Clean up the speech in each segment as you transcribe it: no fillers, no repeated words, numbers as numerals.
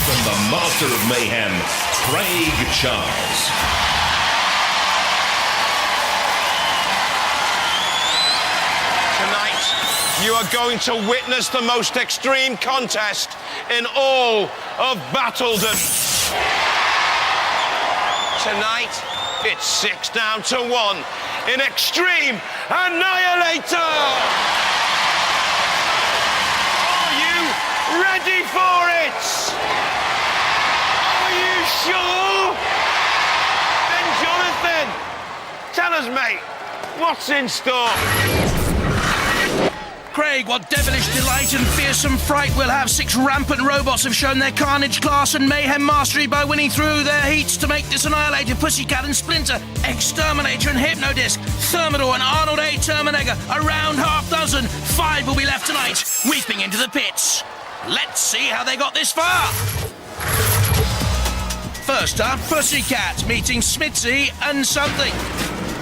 from the Master of Mayhem, Craig Charles. Tonight, you are going to witness the most extreme contest in all of Battledom. Tonight, it's 6 down to 1 in Extreme Annihilator. Are you ready for it? Are you sure? Then Jonathan, tell us, mate, what's in store? Craig, what devilish delight and fearsome fright will have 6 rampant robots have shown their carnage, class and mayhem mastery by winning through their heats to make this Annihilator, Pussycat and Splinter, X-Terminator and Hypno-Disc, Thermidor and Arnold A Terminator, around half dozen. 5 will be left tonight, weeping into the pits. Let's see how they got this far. First up, Pussycat meeting Smitzy and something.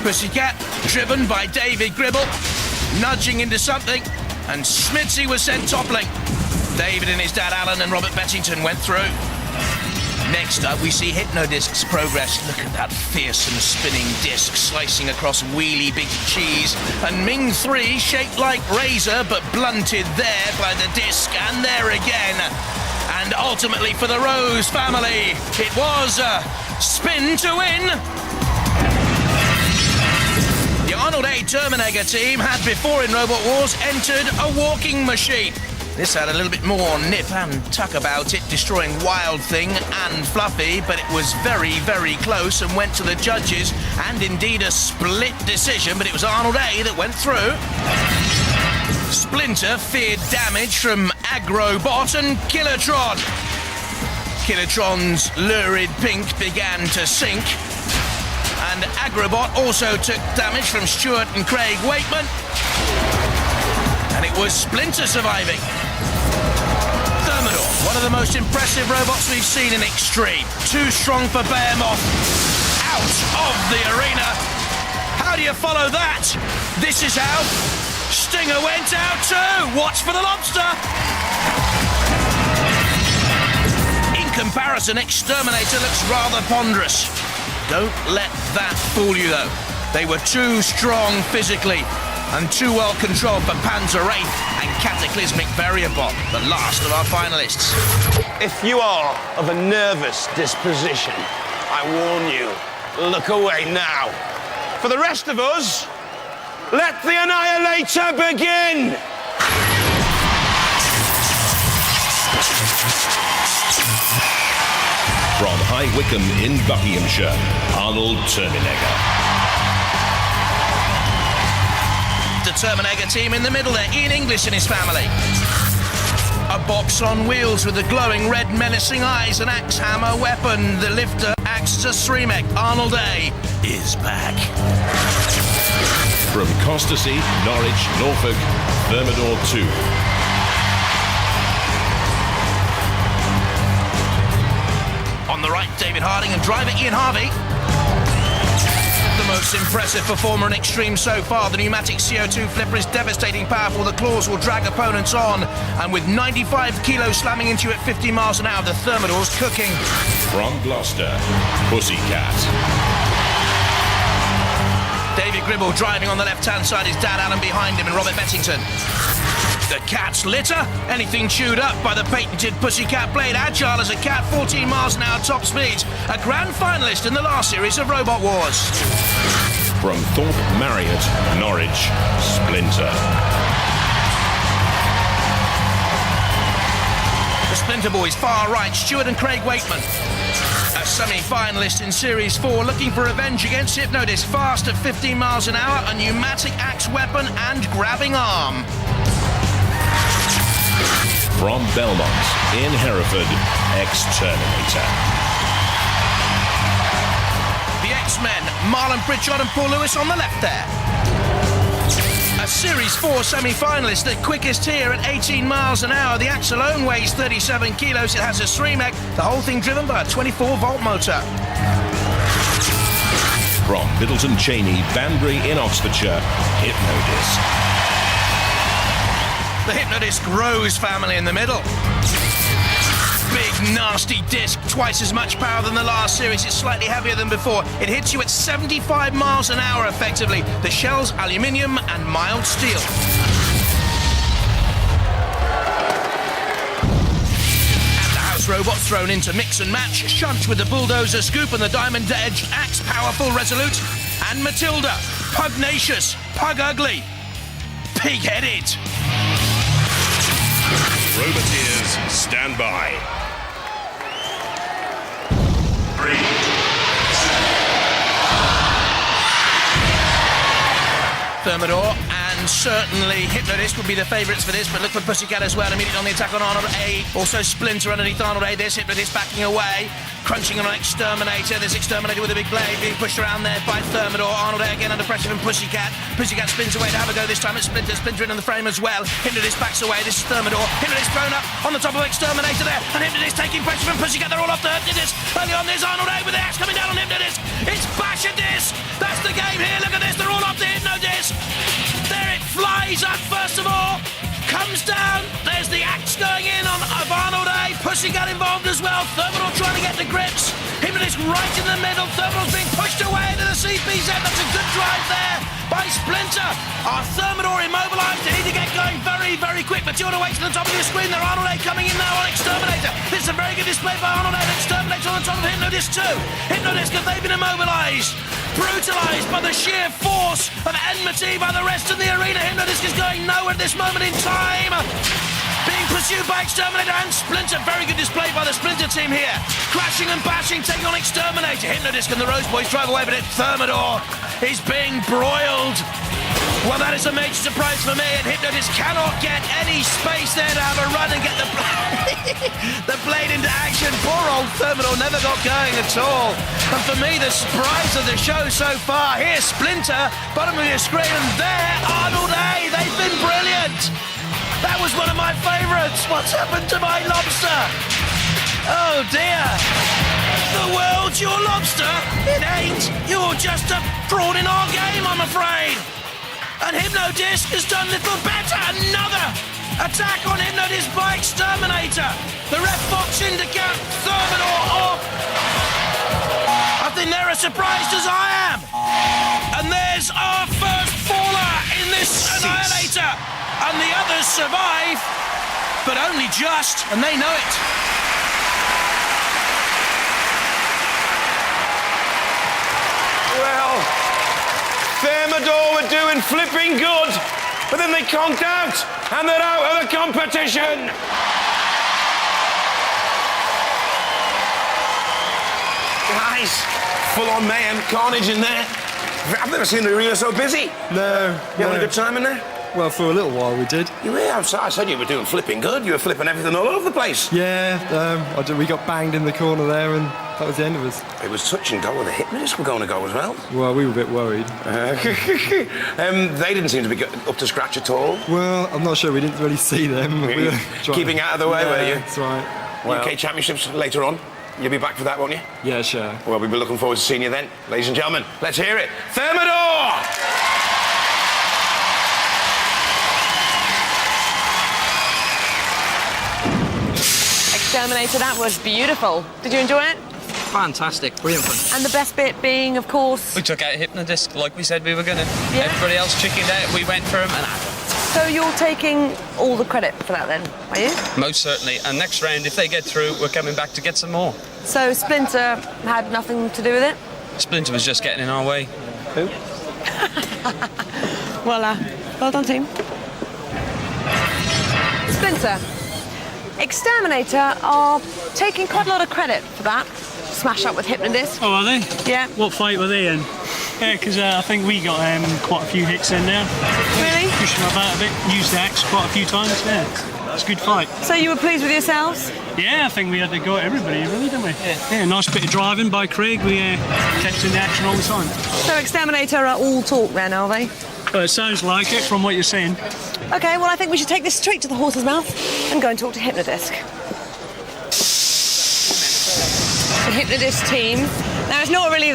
Pussycat, driven by David Gribble, nudging into something, and Smitzy was sent toppling. David and his dad Alan and Robert Bettington went through. Next up, we see Hypno-Disc's progress. Look at that fearsome spinning disc slicing across wheelie big cheese. And Ming 3, shaped like razor, but blunted there by the disc, and there again. And ultimately for the Rose family, it was a spin to win. The Arnold A Terminator team had before in Robot Wars entered a walking machine. This had a little bit more nip and tuck about it, destroying Wild Thing and Fluffy, but it was very, very close and went to the judges, and indeed a split decision, but it was Arnold A that went through. Splinter feared damage from Agrobot and Killertron. Killertron's lurid pink began to sink, and Agrobot also took damage from Stuart and Craig Wakeman. And it was Splinter surviving. Thermidor, one of the most impressive robots we've seen in Extreme. Too strong for Behemoth. Out of the arena. How do you follow that? This is how. Stinger went out too. Watch for the lobster. In comparison, X-Terminator looks rather ponderous. Don't let that fool you, though. They were too strong physically and too well controlled for Panzer Wraith and Cataclysmic Variabot, the last of our finalists. If you are of a nervous disposition, I warn you, look away now. For the rest of us, let the Annihilator begin! From High Wycombe in Buckinghamshire, Arnold Terminator. The Terminator team in the middle there, Ian Inglis and his family. A box on wheels with the glowing red menacing eyes, an axe hammer weapon, the lifter acts as a Sremek. Arnold A is back. From Costassy, Norwich, Norfolk, Thermidor 2. On the right, David Harding and driver Ian Harvey. The most impressive performer in Extreme so far. The pneumatic CO2 flipper is devastating powerful. The claws will drag opponents on. And with 95 kilos slamming into you at 50 miles an hour, the Thermidor's cooking. From Gloucester, Pussycat. David Gribble driving on the left-hand side, his dad Alan behind him and Robert Bettington. The cat's litter, anything chewed up by the patented Pussycat blade, agile as a cat, 14 miles an hour top speeds, a grand finalist in the last series of Robot Wars. From Thorpe Marriott, Norwich, Splinter. The Splinter boys far right, Stuart and Craig Wakeman. A semi-finalist in Series 4 looking for revenge against Hypno-Disc, fast at 15 miles an hour, a pneumatic axe weapon and grabbing arm. From Belmont, in Hereford, X-Terminator. The X-Men, Marlon Pritchard and Paul Lewis on the left there. A Series 4 semi-finalist, the quickest here at 18 miles an hour. The axe alone weighs 37 kilos. It has a Sremek, the whole thing driven by a 24-volt motor. From Middleton Cheney, Banbury in Oxfordshire, Hypno-Disc. The Hypno-Disc Rose family in the middle. Big nasty disc, twice as much power than the last series. It's slightly heavier than before. It hits you at 75 miles an hour effectively. The shell's aluminium and mild steel. And the house robot thrown in to mix and match. Shunt with the bulldozer scoop and the diamond-edged axe, powerful, resolute. And Matilda, pugnacious, pug ugly, pig-headed. Roboteers, stand by. 3, 2. Thermidor and certainly Hypno-Disc would be the favourites for this, but look for Pussycat as well, immediately on the attack on Arnold A. Also Splinter underneath Arnold A. There's Hypno-Disc backing away, crunching on X-Terminator. There's X-Terminator with a big blade being pushed around there by Thermidor. Arnold A again under pressure from Pussycat. Pussycat spins away to have a go this time at Splinter. Splinter in the frame as well. Hypno-Disc backs away. This is Thermidor. Hypno-Disc thrown up on the top of X-Terminator there, and Hypno-Disc taking pressure from Pussycat. They're all off the Hypno-Disc. Early on there's Arnold A with the axe coming down on Hypno-Disc. It's Bash-a-Disc. That's the game here. Look at this. They're all off the Hypno-Disc. There it flies up first of all, comes down, there's the axe going in on of Arnold A. Pussycat involved as well, Thermidor trying to get the grips, Hypno-Disc right in the middle, Thermidor's being pushed away to the CPZ, that's a good drive there by Splinter. Our Thermidor immobilised, they need to get going very, very quick. Matilda waits to the top of your screen, there Arnold A coming in now on X-Terminator. This is a very good display by Arnold A and X-Terminator on the top of Hypno-Disc too. Hypno-Disc, have they been immobilised? Brutalised by the sheer force of enmity by the rest of the arena. Hypno-Disc is going nowhere at this moment in time. Being pursued by X-Terminator and Splinter. Very good display by the Splinter team here. Crashing and bashing, taking on X-Terminator. Hypno-Disc and the Rose Boys drive away, but Thermidor is being broiled. Well, that is a major surprise for me, and Hypno-Disc cannot get any space there to have a run and get the, the blade into action. Poor old Thermidor never got going at all. And for me, the surprise of the show so far, here's Splinter, bottom of your screen, and there, Arnold A. They've been brilliant. That was one of my favourites. What's happened to my lobster? Oh, dear. The world's your lobster? It ain't. You're just a prawn in our game, I'm afraid. And Hypno-Disc has done little better. Another attack on Hypno-Disc by X-Terminator. The ref box indicate Thermidor off. I think they're as surprised as I am. And there's our first faller in this Annihilator. And the others survive, but only just, and they know it. Well, Thermidor were doing flipping good, but then they conked out, and they're out of the competition. Guys, full-on mayhem, carnage in there. I've never seen the arena so busy. No. You having a good time in there? Well, for a little while we did. You were outside. I said you were doing flipping good. You were flipping everything all over the place. Yeah, we got banged in the corner there, and that was the end of us. It was touch and go with the Hypno-Disc were going to go as well. Well, we were a bit worried. They didn't seem to be up to scratch at all. Well, I'm not sure. We didn't really see them. We were keeping out of the way, were you? That's right. Well, UK Championships later on. You'll be back for that, won't you? Yeah, sure. Well, we'll be looking forward to seeing you then. Ladies and gentlemen, let's hear it. Thermidor! X-Terminator, that was beautiful. Did you enjoy it? Fantastic, brilliant fun. And the best bit being, of course... We took out Hypno-Disc like we said we were going to. Yeah. Everybody else chickened out, we went for him and So you're taking all the credit for that then, are you? most certainly. And next round, if they get through, we're coming back to get some more. So Splinter had nothing to do with it? Splinter was just getting in our way. Who? Well done, team. Splinter, X-Terminator are taking quite a lot of credit for that smash up with Hypno-Disc. Oh, are they? Yeah. What fight were they in? Yeah, because I think we got quite a few hits in there. Really? Pushed them about a bit, used the axe quite a few times, yeah. That's a good fight. So you were pleased with yourselves? Yeah, I think we had to go at everybody, really, didn't we? Yeah, nice bit of driving by Craig. We kept in the action all the time. So X-Terminator are all talk then, are they? Well, it sounds like it from what you're saying. Okay, well I think we should take this straight to the horse's mouth and go and talk to Hypno-Disc. The Hypno-Disc team Now, it's not really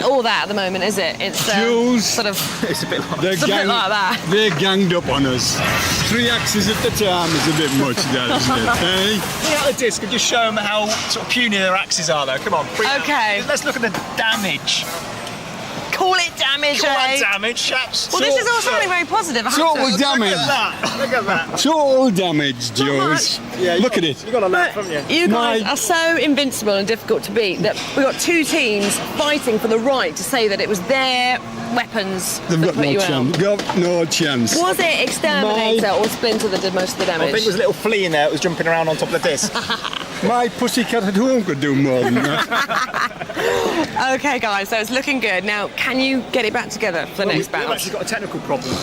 all that at the moment, is it? It's Jules. sort of... It's a bit like It's a bit like that. They're ganged up on us. 3 axes at the time is a bit much, that, isn't it? Hey? Bring out the disc and just show them how sort of puny their axes are, though. Come on. Okay. Let's look at the damage. Call it damage, Call eh? that damage, chaps. Well, this is all sounding very positive. I have to- Total damage. Look at that. Total damage, Jules. Yeah, Look at it. You got a lap, haven't you? You guys My- are so invincible and difficult to beat that we've got 2 teams fighting for the right to say that it was their weapons They've that got put no you chance. out. Got no chance. Was it Exterminator or Splinter that did most of the damage? I think there was a little flea in there that was jumping around on top of the disc. My pussycat at home could do more than that. Okay, guys, so it's looking good. Now, can you get it back together for the next We've battle? actually got a technical problem.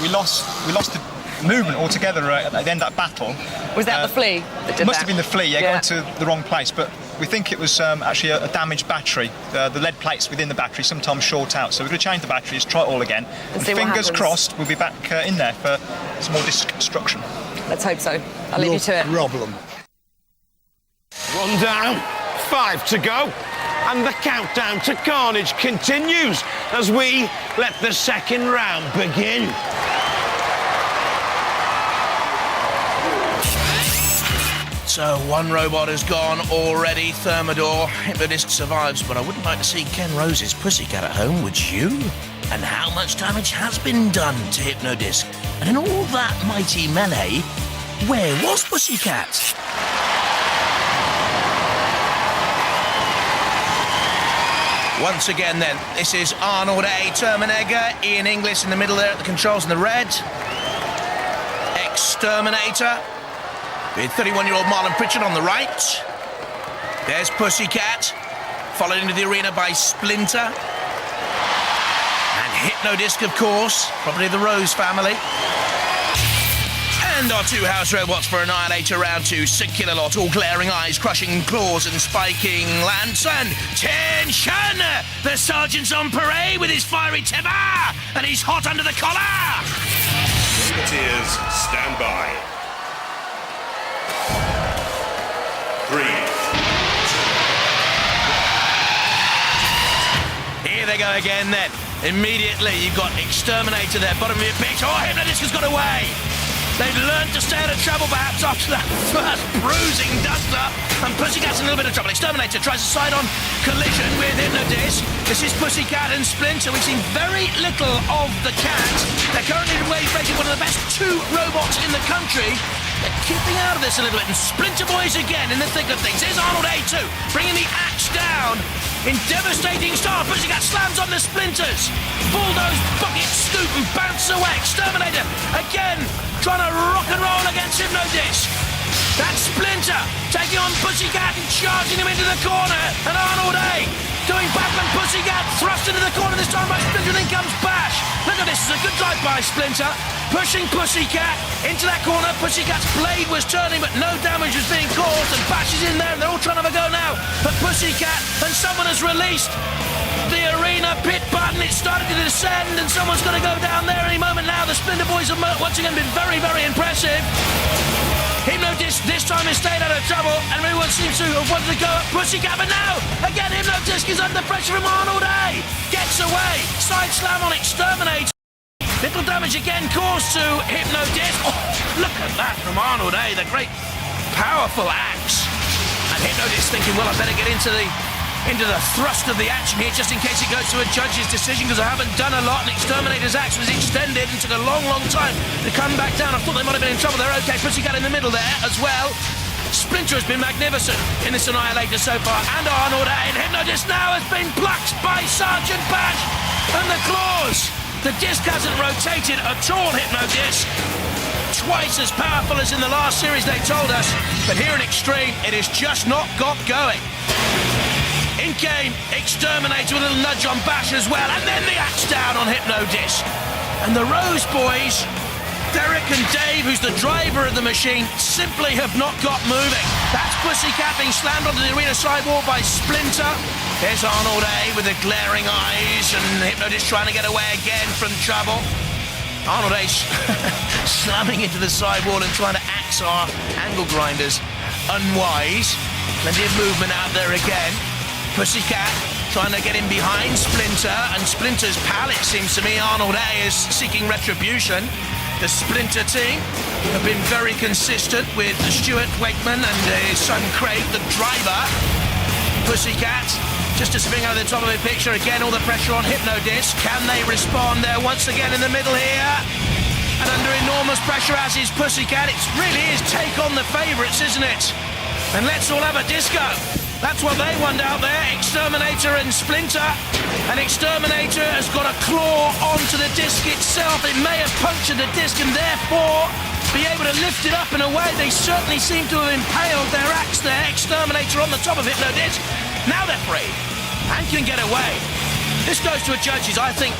We lost the movement altogether at the end of that battle. Was that the flea that did It must that? have been the flea, going to the wrong place, but we think it was actually a damaged battery. The lead plates within the battery sometimes short out, so we're going to change the batteries, try it all again. And see what fingers happens. crossed, we'll be back in there for some more disc construction. Let's hope so. I'll leave you to it. Problem. 1 down, 5 to go. And the countdown to carnage continues as we let the second round begin. So one robot has gone already, Thermidor. Hypno-Disc survives, but I wouldn't like to see Ken Rose's Pussycat at home, would you? And how much damage has been done to Hypno-Disc? And in all that mighty melee, where was Pussycat? Once again then, this is Arnold A, Terminator, Ian Inglis in the middle there at the controls in the red. X-Terminator, with 31-year-old Marlon Pritchard on the right. There's Pussycat, followed into the arena by Splinter. And Hypno-Disc, of course, property of the Rose family. And our 2 house robots for Annihilator round 2. Sick killer lot, all glaring eyes, crushing claws and spiking lance. And tension! The sergeant's on parade with his fiery tether, and he's hot under the collar! Musketeers, stand by. 3. Here they go again then. Immediately you've got Exterminator there, bottom of your pitch. Oh, Hypno-Disc has got away. They've learned to stay out of trouble perhaps after that first bruising duster. And Pussycat's in a little bit of trouble. Exterminator tries a side-on collision with Hypno-Disc. This is Pussycat and Splinter. We've seen very little of the cat. They're currently rated one of the best 2 robots in the country. They're keeping out of this a little bit. And Splinter Boys again in the thick of things. Here's Arnold A too, bringing the axe down. In devastating style, Pussycat slams on the splinters. Bulldoze, bucket, scoop, and bounce away. Exterminator, again, trying to rock and roll against Hypno-Disc. That's Splinter, taking on Pussycat and charging him into the corner. And Arnold A, doing Batman Pussycat, thrust into the corner this time by Splinter, and in comes Bash. Look at this, it's a good drive by Splinter. Pushing Pussycat into that corner. Pussycat's blade was turning, but no damage was being caused, and Bash is in there, and they're all trying to have a go now. But Pussycat, and someone has released the arena pit button. It started to descend, and someone's going to go down there any moment now. The Splinter Boys have once again been very, very impressive. Hypno-Disc this time has stayed out of trouble, and everyone seems to have wanted to go at Pussycat, but now, again, Hypno-Disc is under pressure from Arnold A. Gets away, side slam on Exterminator. Little damage again caused to Hypno-Disc. Oh, look at that from Arnold A, the great, powerful axe. And Hypno-Disc thinking, well, I better get into the thrust of the action here, just in case it goes to a judge's decision, because I haven't done a lot, and Exterminator's axe was extended and took a long, long time to come back down. I thought they might have been in trouble there. Okay, Pussycat in the middle there as well. Splinter has been magnificent in this Annihilator so far, and Arnold A. And Hypno-Disc now has been plucked by Sergeant Bash, and the claws. The disc hasn't rotated at all, Hypno-Disc. Twice as powerful as in the last series, they told us, but here in Extreme, it has just not got going. In came Exterminator with a little nudge on Bash as well, and then the axe down on Hypno-Disc. And the Rose boys, Derek and Dave, who's the driver of the machine, simply have not got moving. That's Pussycat being slammed onto the arena sidewall by Splinter. There's Arnold A with the glaring eyes, and Hypno-Disc trying to get away again from trouble. Arnold A slamming into the sidewall and trying to axe our angle grinders. Unwise. Plenty of movement out there again. Pussycat trying to get in behind Splinter, and Splinter's pal, it seems to me, Arnold A, is seeking retribution. The Splinter team have been very consistent with Stuart Wakeman and his son Craig, the driver. Pussycat just to swing over the top of the picture. Again, all the pressure on Hypno-Disc. Can they respond? There once again in the middle here. And under enormous pressure, as is Pussycat. It really is take on the favourites, isn't it? And let's all have a disco. That's what they want out there, X-Terminator and Splinter. And X-Terminator has got a claw onto the disc itself. It may have punctured the disc and therefore be able to lift it up and away. They certainly seem to have impaled their axe there. X-Terminator on the top of Hypno-Disc. Now they're free and can get away. This goes to a judges. I think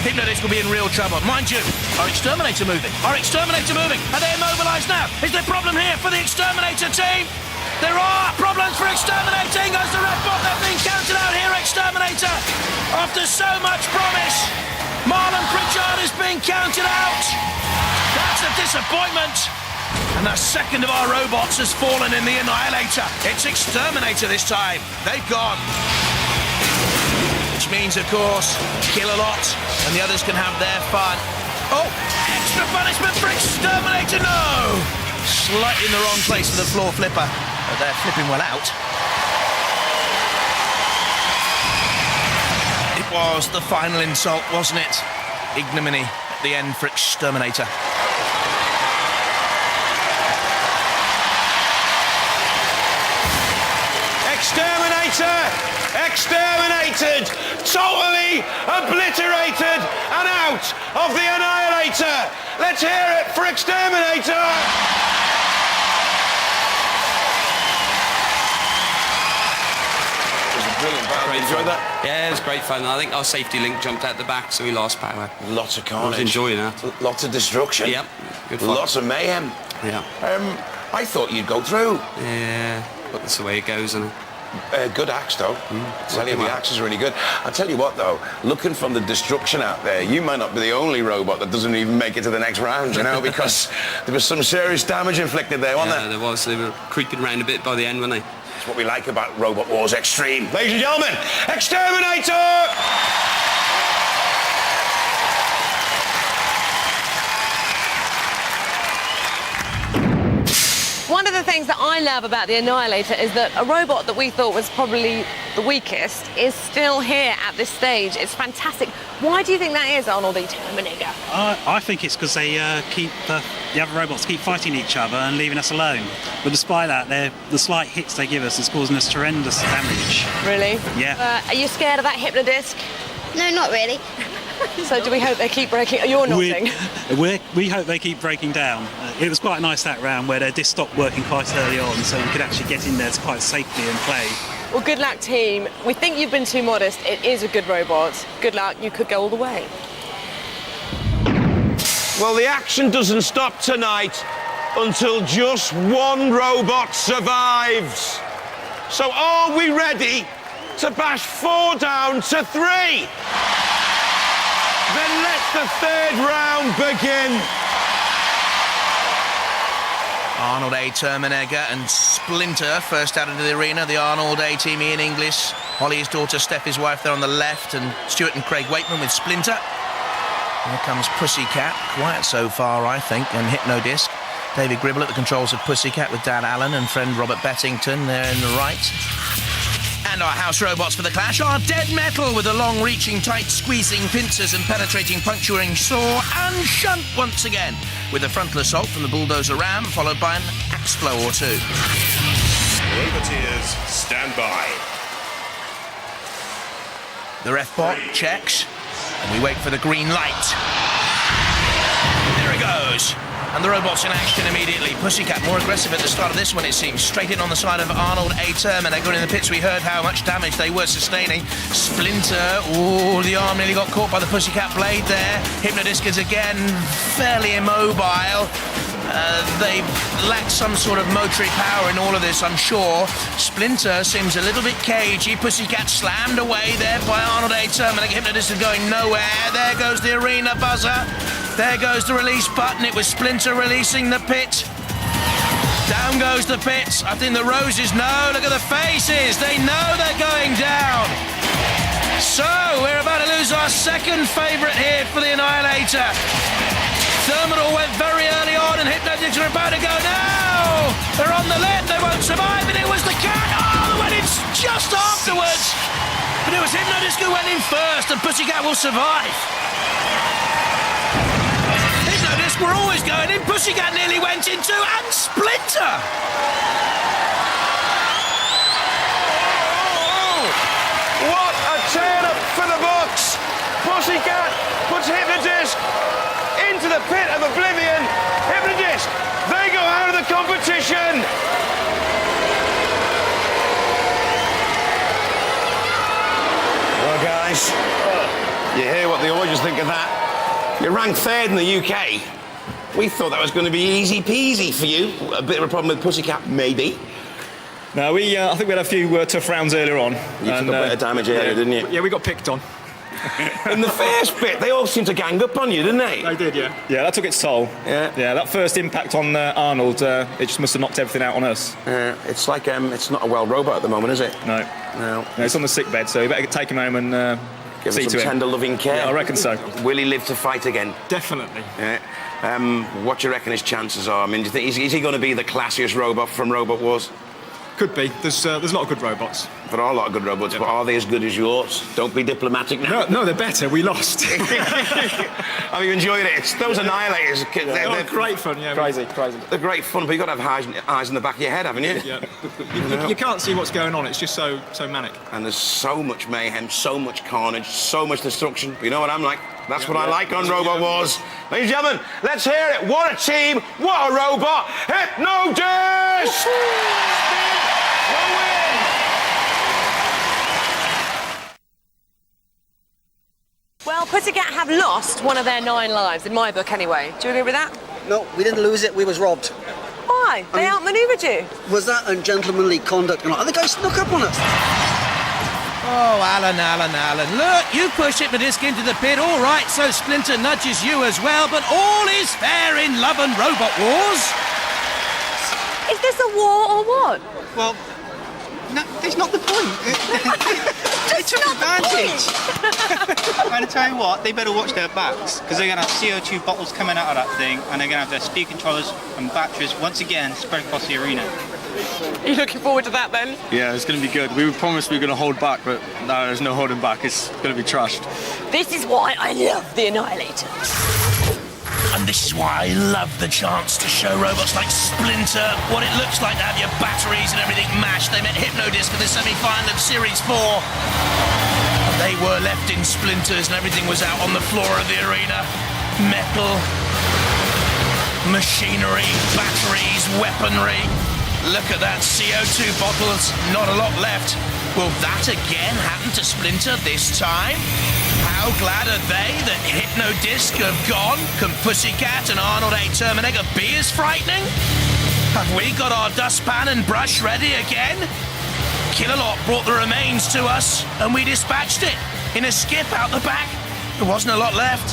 Hypno-Disc will be in real trouble. Mind you, are X-Terminator moving? Are X-Terminator moving? Are they immobilised now? Is there a problem here for the X-Terminator team? There are problems for Exterminating as the red bot. They're being counted out here, Exterminator. After so much promise, Marlon Pritchard is being counted out. That's a disappointment. And the second of our robots has fallen in the Annihilator. It's Exterminator this time. They've gone. Which means, of course, kill a lot, and the others can have their fun. Oh, extra punishment for Exterminator, no! Slightly in the wrong place for the floor flipper, but they're flipping well out. It was the final insult, wasn't it? Ignominy at the end for Exterminator. Exterminator! Exterminated! Totally obliterated and out of the Annihilator! Let's hear it for Exterminator! It was a brilliant battle. Enjoyed that? Yeah, it was great fun. I think our safety link jumped out the back, so we lost power. Lots of carnage. I was enjoying that. Lots of destruction. Yep, good fun. Lots of mayhem. Yeah. I thought you'd go through. Yeah, but that's the way it goes, isn't it? Good axe, though. I tell you, the axe is really good. I'll tell you what, though, looking from the destruction out there, you might not be the only robot that doesn't even make it to the next round, you know, because there was some serious damage inflicted there, wasn't there? Yeah, there was. They were creeping around a bit by the end, weren't they? That's what we like about Robot Wars Extreme. Ladies and gentlemen, Exterminator! One of the things that I love about the Annihilator is that a robot that we thought was probably the weakest is still here at this stage. It's fantastic. Why do you think that is, Arnold A? I think it's because they keep the other robots keep fighting each other and leaving us alone. But despite that, the slight hits they give us is causing us horrendous damage. Really? Yeah. Are you scared of that Hypno-Disc? No, not really. So do we hope they keep breaking? You're nodding. We hope they keep breaking down. It was quite nice that round where their disc stopped working quite early on, so we could actually get in there quite safely and play. Well, good luck, team. We think you've been too modest. It is a good robot. Good luck. You could go all the way. Well, the action doesn't stop tonight until just one robot survives. So are we ready to bash 4 down to 3? Then let the third round begin. Arnold A, Terminator and Splinter first out into the arena. The Arnold A team, Ian Inglis, Holly, his daughter, Steph, his wife, there on the left, and Stuart and Craig Wakeman with Splinter. Here comes Pussycat, quiet so far, I think, and Hypno-Disc. David Gribble at the controls of Pussycat with Dan Allen and friend Robert Bettington there in the right. And our house robots for the clash are Dead Metal with a long-reaching, tight-squeezing pincers and penetrating, puncturing saw, and Shunt once again with a frontal assault from the bulldozer ram, followed by an axe blow or two. Roboteers, stand by. The ref bot checks, and we wait for the green light. There it goes. And the robots in action immediately. Pussycat more aggressive at the start of this one, it seems. Straight in on the side of Arnold A. Terminator. In the pits, we heard how much damage they were sustaining. Splinter, oh, the arm nearly got caught by the Pussycat blade there. Hypno-Disc is again fairly immobile. They lack some sort of motory power in all of this, I'm sure. Splinter seems a little bit cagey. Pussycat slammed away there by Arnold A. Terminator. Hypno-Disc is going nowhere. There goes the arena buzzer. There goes the release button. It was Splinter releasing the pit. Down goes the pits. I think the roses know. Look at the faces. They know they're going down. So, we're about to lose our second favourite here for the Annihilator. Thermidor went very early on and Hypno-Disc are about to go now. They're on the lip, they won't survive, and it was the cat. Oh, they went in just afterwards. But it was Hypno-Disc who went in first, and Pussycat will survive. Hypno-Disc were always going in, Pussycat nearly went in too, and Splinter. What a turn-up for the Bucks! Pussycat puts Hypno-Disc into the pit of oblivion. Hypno-Disc, they go out of the competition. Well, guys, you hear what the audience think of that? You're ranked third in the UK. We thought that was going to be easy peasy for you. A bit of a problem with Pussycat, maybe. No, I think we had a few tough rounds earlier on. You took a bit of damage earlier, didn't you? Yeah, we got picked on. In the first bit, they all seemed to gang up on you, didn't they? They did, yeah. Yeah, that took its toll. Yeah. Yeah, that first impact on Arnold, it just must have knocked everything out on us. It's like, it's not a well robot at the moment, is it? No. No. No, it's on the sick bed, so you better take him home and give see him to some him. tender, loving care. Yeah, I reckon so. Will he live to fight again? Definitely. Yeah. What do you reckon his chances are? I mean, do you think is he going to be the classiest robot from Robot Wars? Could be. There's a lot of good robots. There are a lot of good robots, but are they as good as yours? Don't be diplomatic now. No, they're better. We lost. Have you enjoyed it? It's those Annihilators. They're great fun, yeah. Crazy. They're great fun, but you've got to have eyes in the back of your head, haven't you? Yeah. You can't see what's going on. It's just so manic. And there's so much mayhem, so much carnage, so much destruction. But you know what I'm like? That's what I like on Robot Wars. Ladies and gentlemen, let's hear it. What a team, what a robot. Hypno-Disc! Well, Pussycat have lost one of their 9 lives, in my book anyway. Do you agree with that? No, we didn't lose it, we was robbed. Why? They outmaneuvered you. Was that ungentlemanly conduct or not? And the guy snuck up on us. Oh, Alan. Look, you push Hypno-Disc into the pit, all right, so Splinter nudges you as well, but all is fair in love and Robot Wars. Is this a war or what? Well, no, that's not the point. They took advantage. And I tell you what, they better watch their backs, because they're going to have CO2 bottles coming out of that thing, and they're going to have their speed controllers and batteries once again spread across the arena. Are you looking forward to that then? Yeah, it's going to be good. We promised we were going to hold back, but no, there's no holding back. It's going to be trashed. This is why I love the Annihilator. And this is why I love the chance to show robots like Splinter what it looks like to have your batteries and everything mashed. They met Hypno-Disc in the semi-final of Series 4. And they were left in splinters and everything was out on the floor of the arena. Metal, machinery, batteries, weaponry. Look at that, CO2 bottles, not a lot left. Will that again happen to Splinter this time? How glad are they that Hypno-Disc have gone? Can Pussycat and Arnold A Terminator be as frightening? Have we got our dustpan and brush ready again? Killalot brought the remains to us and we dispatched it in a skip out the back. There wasn't a lot left.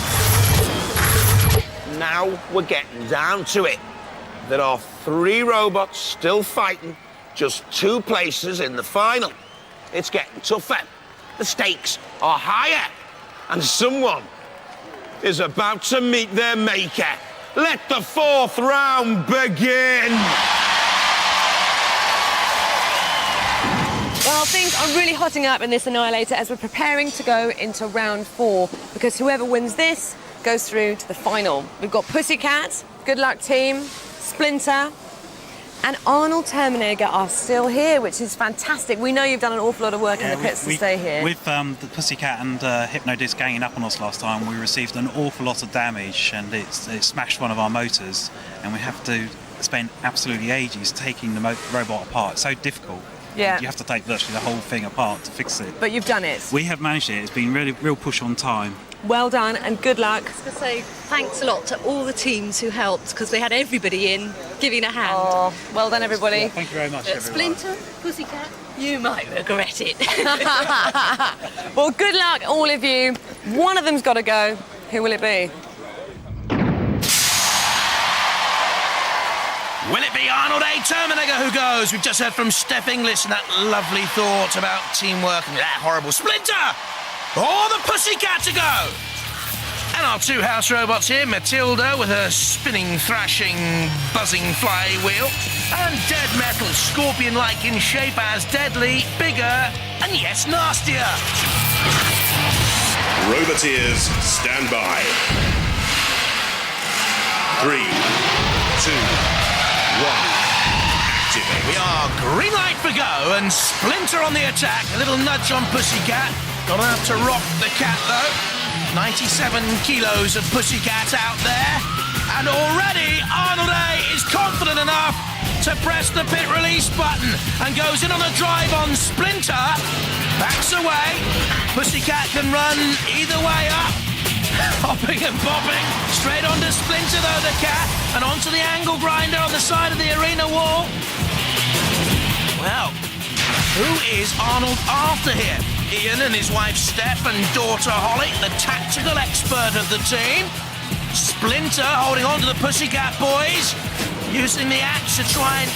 Now we're getting down to it. There are 3 robots still fighting, just 2 places in the final. It's getting tougher. The stakes are higher. And someone is about to meet their maker. Let the 4th round begin. Well, things are really hotting up in this Annihilator as we're preparing to go into round 4, because whoever wins this goes through to the final. We've got Pussycat, good luck team, Splinter, and Arnold Terminator are still here, which is fantastic. We know you've done an awful lot of work in the pits to stay here. With the Pussycat and Hypno-Disc ganging up on us last time, we received an awful lot of damage, and it smashed one of our motors, and we have to spend absolutely ages taking the robot apart. It's so difficult. Yeah. You have to take virtually the whole thing apart to fix it. But you've done it. We have managed it. It's been real push on time. Well done and good luck. I was going to say thanks a lot to all the teams who helped, because they had everybody in giving a hand. Oh, well done everybody. Yeah, thank you very much, everyone. Splinter, Pussycat, you might regret it. Well, good luck all of you. One of them's got to go. Who will it be? Will it be Arnold A. Terminator who goes? We've just heard from Steph Inglis and that lovely thought about teamwork and that horrible Splinter! Or the Pussycat to go! And our two house robots here, Matilda with her spinning, thrashing, buzzing flywheel, and Dead Metal, scorpion-like in shape as deadly, bigger, and yes, nastier. Roboteers, stand by. 3, 2, 1. Activate. We are green light for go, and Splinter on the attack. A little nudge on Pussycat. Gonna have to rock the cat, though. 97 kilos of Pussycat out there. And already Arnold A is confident enough to press the pit release button and goes in on a drive on Splinter. Backs away. Pussycat can run either way up. Hopping and bobbing. Straight onto Splinter, though, the cat. And onto the angle grinder on the side of the arena wall. Well, who is Arnold after here? Ian and his wife Steph and daughter Holly, the tactical expert of the team. Splinter holding on to the Pussycat boys, using the axe to try and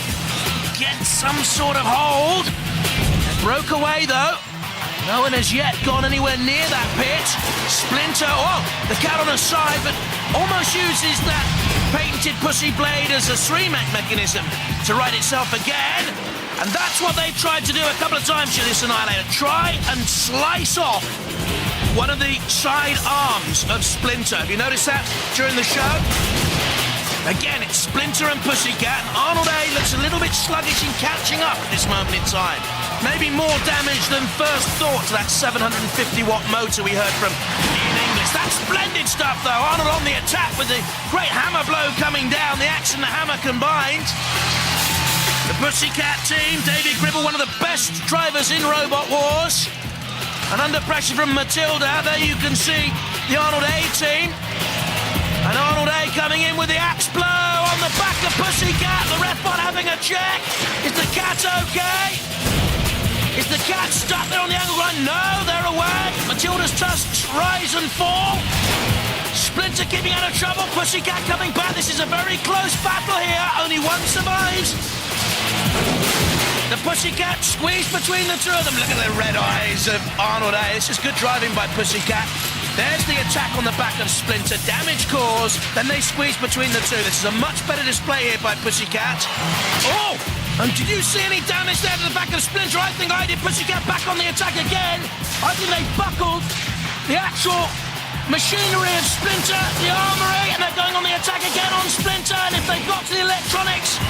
get some sort of hold. They broke away, though. No one has yet gone anywhere near that pit. Splinter, oh, the cat on her side, but almost uses that patented pussy blade as a three-make mechanism to right itself again. And that's what they've tried to do a couple of times here, this Annihilator. Try and slice off one of the side arms of Splinter. Have you noticed that during the show? Again, it's Splinter and Pussycat. Arnold A looks a little bit sluggish in catching up at this moment in time. Maybe more damage than first thought to that 750-watt motor we heard from Ian Inglis. That's splendid stuff, though. Arnold on the attack with the great hammer blow coming down, the axe and the hammer combined. The Pussycat team, David Gribble, one of the best drivers in Robot Wars. And under pressure from Matilda, there you can see the Arnold A team. And Arnold A coming in with the axe blow on the back of Pussycat. The ref bot having a check. Is the cat okay? Is the cat stuck there on the angle grind? No, they're away. Matilda's tusks rise and fall. Splinter keeping out of trouble. Pussycat coming back. This is a very close battle here. Only one survives. The Pussycat squeezed between the two of them. Look at the red eyes of Arnold A. This is good driving by Pussycat. There's the attack on the back of Splinter. Damage caused. Then they squeeze between the two. This is a much better display here by Pussycat. Oh! And did you see any damage there to the back of Splinter? I think I did. Pussycat back on the attack again. I think they buckled the actual machinery of Splinter, the armory, and they're going on the attack again on Splinter. And if they got to the electronics,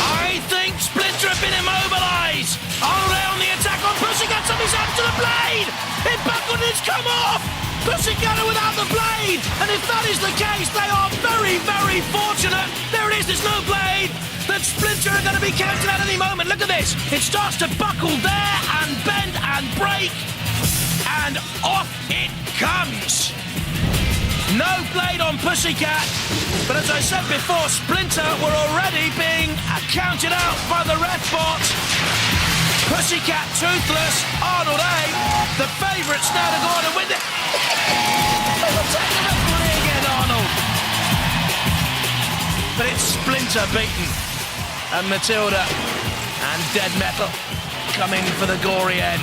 I think Splinter have been immobilised. Arnold A on the attack on Pussycat. Something's happened to the blade. It buckled and it's come off. Pussycat are without the blade. And if that is the case, they are very, very fortunate. There it is. There's no blade. That Splinter are going to be counted at any moment. Look at this. It starts to buckle there and bend and break. And off it comes. No blade on Pussycat. But as I said before, Splinter were already being counted out by the ref bot. Pussycat toothless. Arnold A, the favourites now to go on and win it. They'll take the referee again, Arnold. But it's Splinter beaten. And Matilda and Dead Metal coming for the gory end.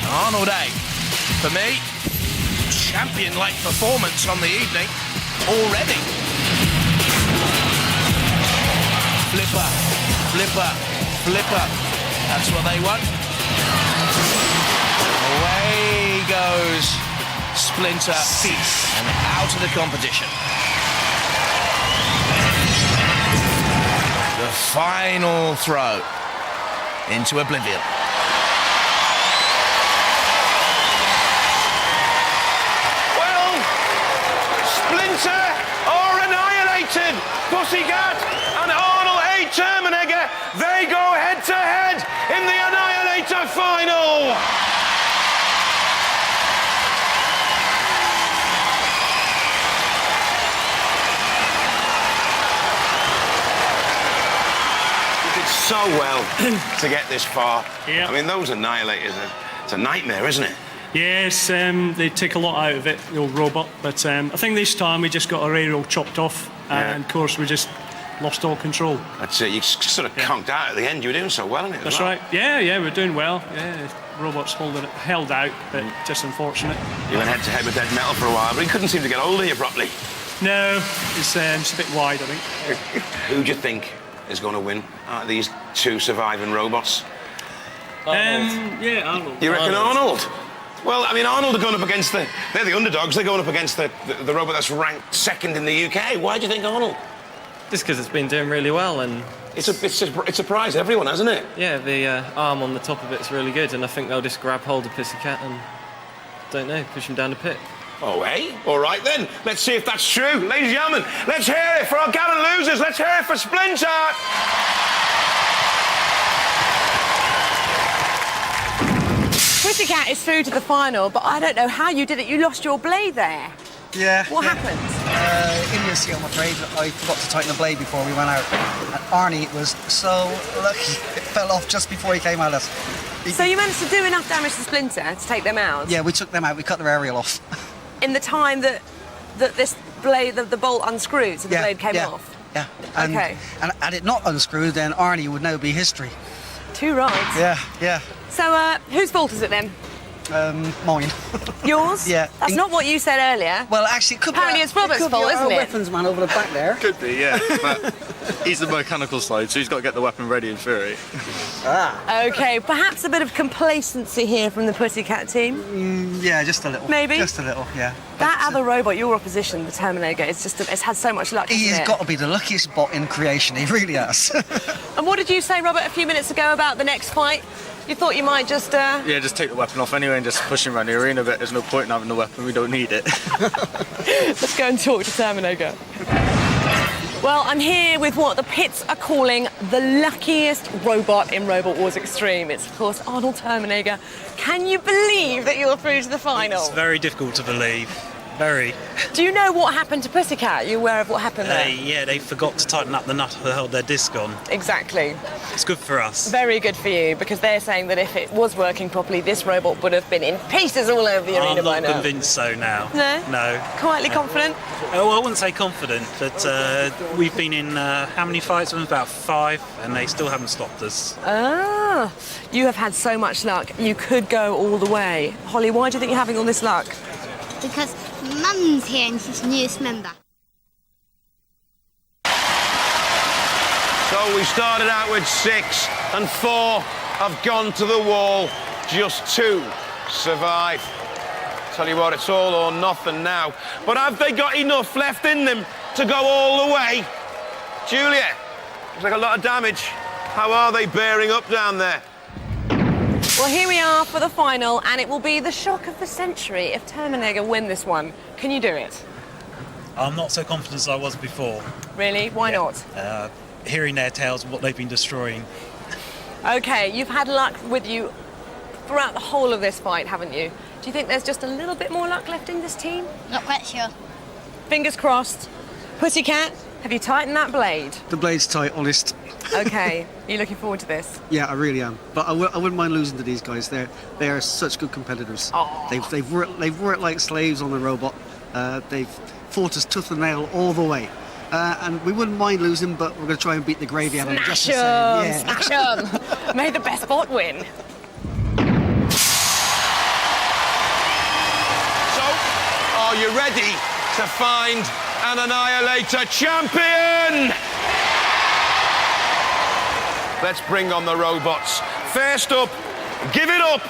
Arnold A, for me, champion-like performance on the evening already. Flipper, flipper, flipper. That's what they want. Away goes Splinter and out of the competition. The final throw into oblivion. Well, Splinter are annihilated. Pussycat and Arnold A. Terminator, they go head-to-head in the Annihilator final. So well to get this far. Yeah. I mean, those Annihilators, it's a nightmare, isn't it? Yes, they take a lot out of it, the old robot. But I think this time we just got our aerial chopped off. and of course we just lost all control. That's it. You sort of conked out at the end. You were doing so well in it. That's right. Yeah, we're doing well. Yeah, robots held out, but just unfortunate. You went head to head with Dead Metal for a while, but he couldn't seem to get hold of you properly. No, it's a bit wide, I think. Who do you think is going to win out of these two surviving robots? Yeah, Arnold. You reckon Arnold? Well, I mean, Arnold are going up against they're the underdogs. They're going up against the robot that's ranked second in the UK. Why do you think Arnold? Just because it's been doing really well, and it's surprised everyone, hasn't it? Yeah, the arm on the top of it's really good, and I think they'll just grab hold of Pussycat and, don't know, push him down the pit. Oh, eh? All right, then. Let's see if that's true. Ladies and gentlemen, let's hear it for our gallant losers. Let's hear it for Splinter. Pussycat is through to the final, but I don't know how you did it. You lost your blade there. Yeah. What happened? Idiocy, I'm afraid. I forgot to tighten the blade before we went out. And Arnie was so lucky. It fell off just before he came at us. So you managed to do enough damage to Splinter to take them out? Yeah, we took them out. We cut their aerial off. In the time that this blade, the bolt unscrewed, so the blade came off? Yeah. And, okay. And had it not unscrewed, then Arnie would now be history. Too right. Yeah. So, whose fault is it then? Mine. Yours? Yeah. That's not what you said earlier. Well, actually, it could apparently it's Robert's fault, isn't it? Weapons man over the back there. Could be, yeah. But he's the mechanical side, so he's got to get the weapon ready in theory. Okay, perhaps a bit of complacency here from the Pussycat team. Yeah, just a little. Maybe. Just a little, yeah. That other robot, your opposition, the Terminator, it's had so much luck. He's got to be the luckiest bot in creation. He really has. And what did you say, Robert, a few minutes ago about the next fight? You thought you might just... Yeah, just take the weapon off anyway and just push him around the arena a bit. There's no point in having the weapon, we don't need it. Let's go and talk to Terminator. Well, I'm here with what the pits are calling the luckiest robot in Robot Wars Extreme. It's, of course, Arnold Terminator. Can you believe that you're through to the final? It's very difficult to believe. Very. Do you know what happened to Pussycat? Are you aware of what happened there? Yeah, they forgot to tighten up the nut that held their disc on. Exactly. It's good for us. Very good for you, because they're saying that if it was working properly, this robot would have been in pieces all over the arena by now. I'm not convinced so now. No? No. Quietly confident? Oh, I wouldn't say confident, but we've been in how many fights with them? About 5, and they still haven't stopped us. Ah, you have had so much luck. You could go all the way. Holly, why do you think you're having all this luck? Because Mum's here and she's newest member. So we started out with 6 and 4 have gone to the wall. Just 2 survive. Tell you what, it's all or nothing now. But have they got enough left in them to go all the way? Julia, looks like a lot of damage. How are they bearing up down there? Well, here we are for the final, and it will be the shock of the century if Terminator win this one. Can you do it? I'm not so confident as I was before. Really? Why not? Hearing their tales of what they've been destroying. OK, you've had luck with you throughout the whole of this fight, haven't you? Do you think there's just a little bit more luck left in this team? Not quite sure. Fingers crossed. Pussycat, have you tightened that blade? The blade's tight, honest. OK, are you looking forward to this? Yeah, I really am. But I wouldn't mind losing to these guys. They are such good competitors. Oh. They've worked like slaves on the robot. They've fought us tooth and nail all the way. And we wouldn't mind losing, but we're going to try and beat the gravy out of them just the same. Yeah. Smash 'em! May the best bot win. So, are you ready to find an Annihilator champion? Let's bring on the robots. First up, give it up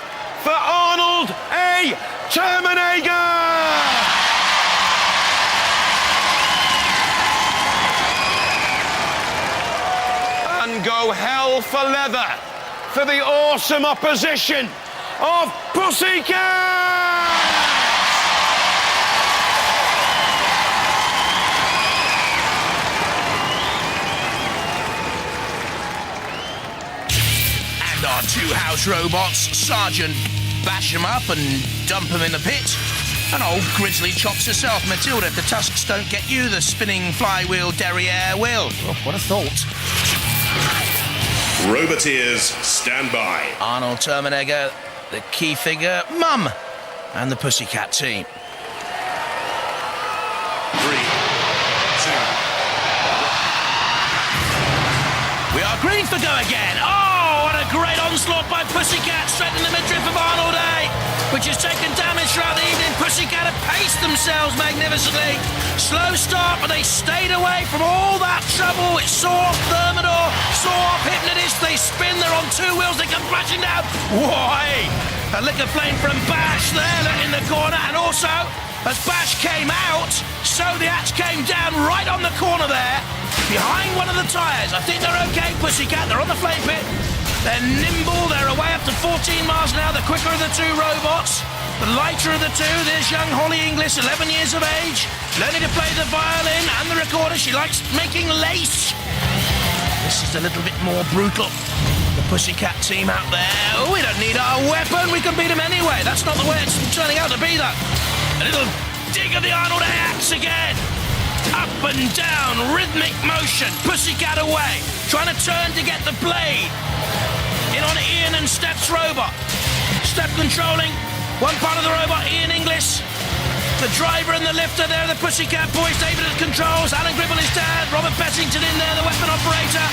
for Arnold A. Terminator! And go hell for leather for the awesome opposition of Pussycat! And our 2 house robots, Sergeant bash him up and dump him in the pit. And old Grizzly chops herself, Matilda, if the tusks don't get you, the spinning flywheel derriere will. Oh, what a thought. Roboteers, stand by. Arnold Terminator, the key figure, Mum, and the Pussycat team. 3, 2, Green for go again. Oh, what a great onslaught by Pussycat, straight in the midriff of Arnold A, which has taken damage throughout the evening. Pussycat have paced themselves magnificently. Slow start, but they stayed away from all that trouble. It saw off Thermidor, saw off Hypno-Disc. They spin, they're on two wheels, they come crashing down. Why? A lick of flame from Bash there in the corner, and also, as Bash came out, so the axe came down right on the corner there, behind one of the tyres. I think they're okay, Pussycat, they're on the flame pit. They're nimble, they're away up to 14 miles an hour, the quicker of the two robots. The lighter of the two, there's young Holly Inglis, 11 years of age, learning to play the violin and the recorder. She likes making lace. This is a little bit more brutal. The Pussycat team out there. Oh, we don't need our weapon, we can beat them anyway. That's not the way it's turning out to be, though. A little dig of the Arnold A axe again. Up and down, rhythmic motion. Pussycat away, trying to turn to get the blade. In on Ian and Steph's robot. Steph controlling one part of the robot, Ian Inglis. The driver and the lifter there, the Pussycat boys. David at the controls, Alan Gribble is down, Robert Bessington in there, the weapon operator.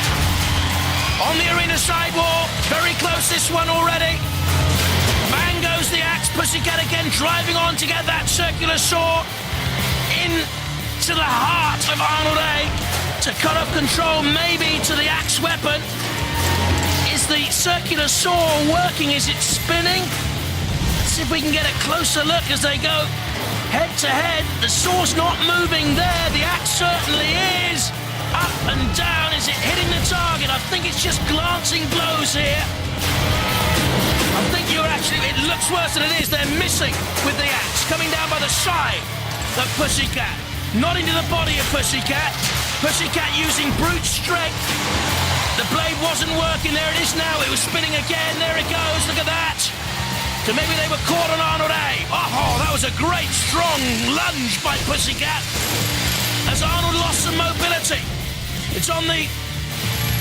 On the arena sidewall, very close this one already. Bang goes the axe, Pussycat again driving on to get that circular saw into the heart of Arnold A to cut off control maybe to the axe weapon. Is the circular saw working? Is it spinning? Let's see if we can get a closer look as they go head to head. The saw's not moving there. The axe certainly is. Up and down. Is it hitting the target? I think it's just glancing blows here. I think you're actually... It looks worse than it is. They're missing with the axe. Coming down by the side of Pussycat. Not into the body of Pussycat. Pussycat using brute strength. The blade wasn't working. There it is now. It was spinning again. There it goes. Look at that. So maybe they were caught on Arnold A. Oh, that was a great, strong lunge by Pussycat. As Arnold lost some mobility. It's on the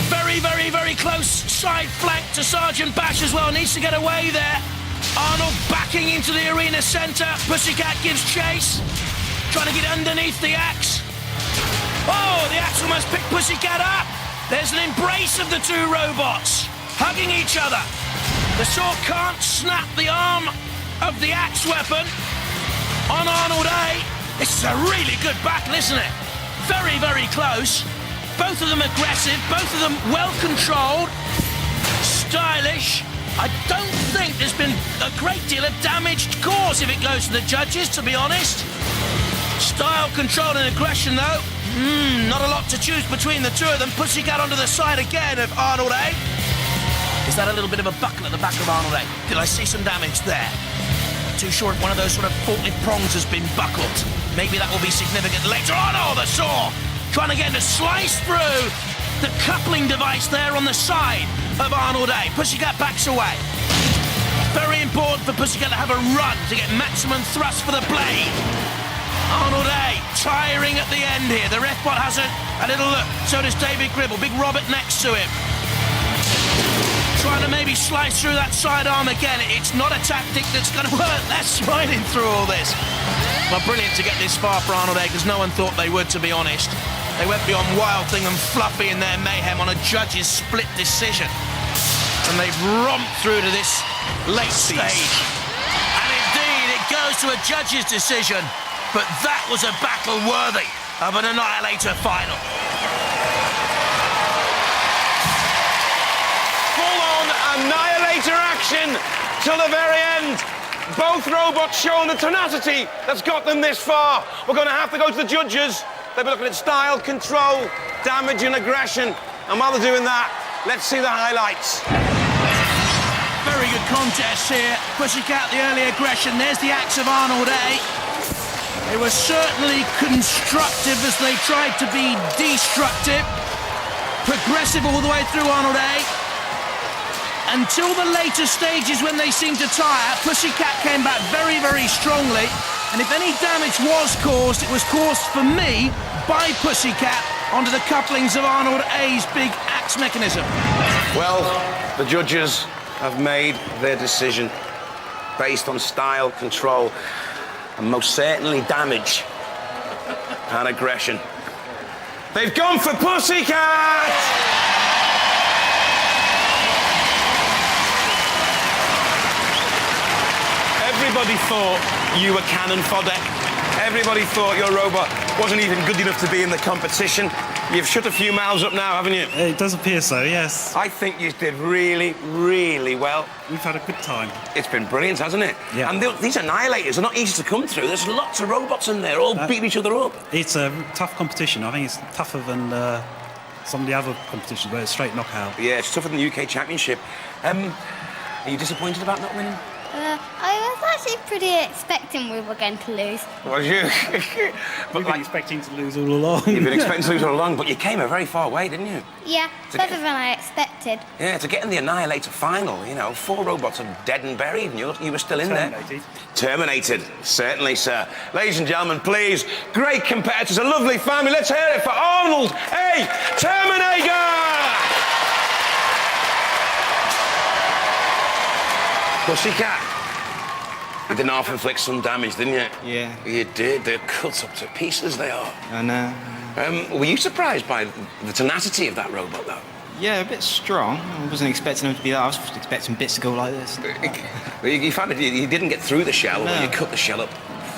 very, very, very close side flank to Sergeant Bash as well. Needs to get away there. Arnold backing into the arena centre. Pussycat gives chase. Trying to get underneath the axe. Oh, the axe almost picked Pussycat up. There's an embrace of the two robots, hugging each other. The saw can't snap the arm of the axe weapon on Arnold A. This is a really good battle, isn't it? Very, very close. Both of them aggressive, both of them well-controlled, stylish. I don't think there's been a great deal of damage caused if it goes to the judges, to be honest. Style, control and aggression, though. Not a lot to choose between the two of them. Pussycat onto the side again of Arnold A. Is that a little bit of a buckle at the back of Arnold A? Did I see some damage there? Not too sure if one of those sort of forklift prongs has been buckled. Maybe that will be significant later on. Oh, the saw! Trying to get him to slice through the coupling device there on the side of Arnold A. Pussycat backs away. Very important for Pussycat to have a run to get maximum thrust for the blade. Arnold A tiring at the end here. The ref bot has a little look. So does David Gribble. Big Robert next to him. Trying to maybe slice through that sidearm again. It's not a tactic that's going to work. They're smiling through all this. Well, brilliant to get this far for Arnold A, because no one thought they would, to be honest. They went beyond Wild Thing and Fluffy in their mayhem on a judge's split decision. And they've romped through to this late stage. And indeed, it goes to a judge's decision. But that was a battle worthy of an Annihilator final. Full-on Annihilator action till the very end. Both robots showing the tenacity that's got them this far. We're going to have to go to the judges. They'll be looking at style, control, damage and aggression. And while they're doing that, let's see the highlights. Very good contest here. Pussycat, the early aggression. There's the axe of Arnold A. They were certainly constructive as they tried to be destructive. Progressive all the way through Arnold A. Until the later stages when they seemed to tire, Pussycat came back very, very strongly. And if any damage was caused, it was caused for me by Pussycat onto the couplings of Arnold A's big axe mechanism. Well, the judges have made their decision based on style, control, and most certainly damage and aggression. They've gone for Pussycat! Everybody thought you were cannon fodder. Everybody thought your robot wasn't even good enough to be in the competition. You've shut a few mouths up now, haven't you? It does appear so, yes. I think you did really, really well. We've had a good time. It's been brilliant, hasn't it? Yeah. And these Annihilators are not easy to come through. There's lots of robots in there, all beating each other up. It's a tough competition. I think it's tougher than some of the other competitions where it's straight knockout. Yeah, it's tougher than the UK Championship. Are you disappointed about not winning? I was actually pretty expecting we were going to lose. Was you? But you've been expecting to lose all along. You've been expecting to lose all along, but you came a very far way, didn't you? Yeah, better than I expected. Yeah, to get in the Annihilator final, you know, 4 robots are dead and buried, and you were still in there. Terminated, certainly, sir. Ladies and gentlemen, please, great competitors, a lovely family. Let's hear it for Arnold A. Terminator! Pussycat, you did half inflict some damage, didn't you? Yeah. You did. They're cut up to pieces, they are. I know. Were you surprised by the tenacity of that robot, though? Yeah, a bit strong. I wasn't expecting him to be that. I was just expecting bits to go like this. You found it, you didn't get through the shell, No. or you cut the shell up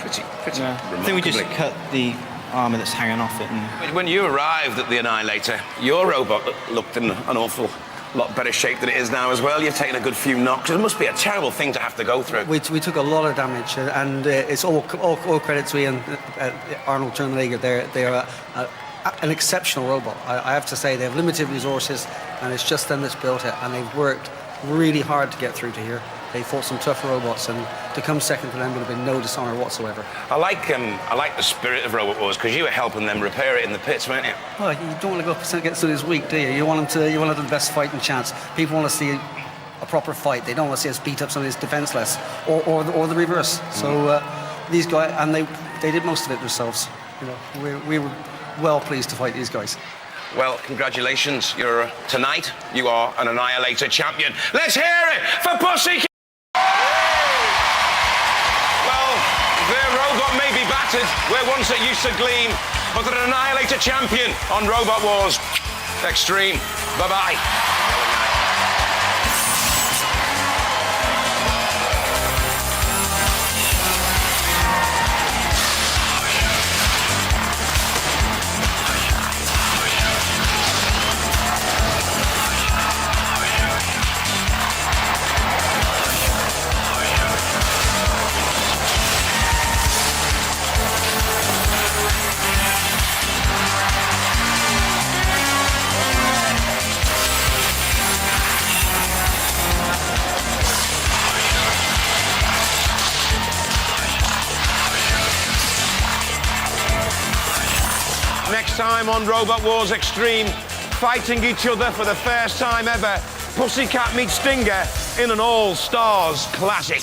pretty No. I think we just cut the armour that's hanging off it. And... When you arrived at the Annihilator, your robot looked in an awful lot better shape than it is now as well. You've taken a good few knocks. It must be a terrible thing to have to go through. We took a lot of damage, and it's all credit to Ian, Arnold Terminator. They're an exceptional robot. I have to say, they have limited resources, and it's just them that's built it, and they've worked really hard to get through to here. They fought some tough robots, and to come second to them would have been no dishonour whatsoever. I like the spirit of Robot Wars, because you were helping them repair it in the pits, weren't you? Well, you don't want to go up against somebody who's weak, do you? You want them to have the best fighting chance. People want to see a proper fight. They don't want to see us beat up somebody who's defenceless, or the reverse. So these guys, and they did most of it themselves. You know, we were well pleased to fight these guys. Well, congratulations. Tonight, you are an Annihilator champion. Let's hear it for Pussycat! Well, their robot may be battered where once it used to gleam, but they're an Annihilator champion on Robot Wars Extreme. Bye-bye. Next time on Robot Wars Extreme, fighting each other for the first time ever, Pussycat meets Stinger in an all-stars classic.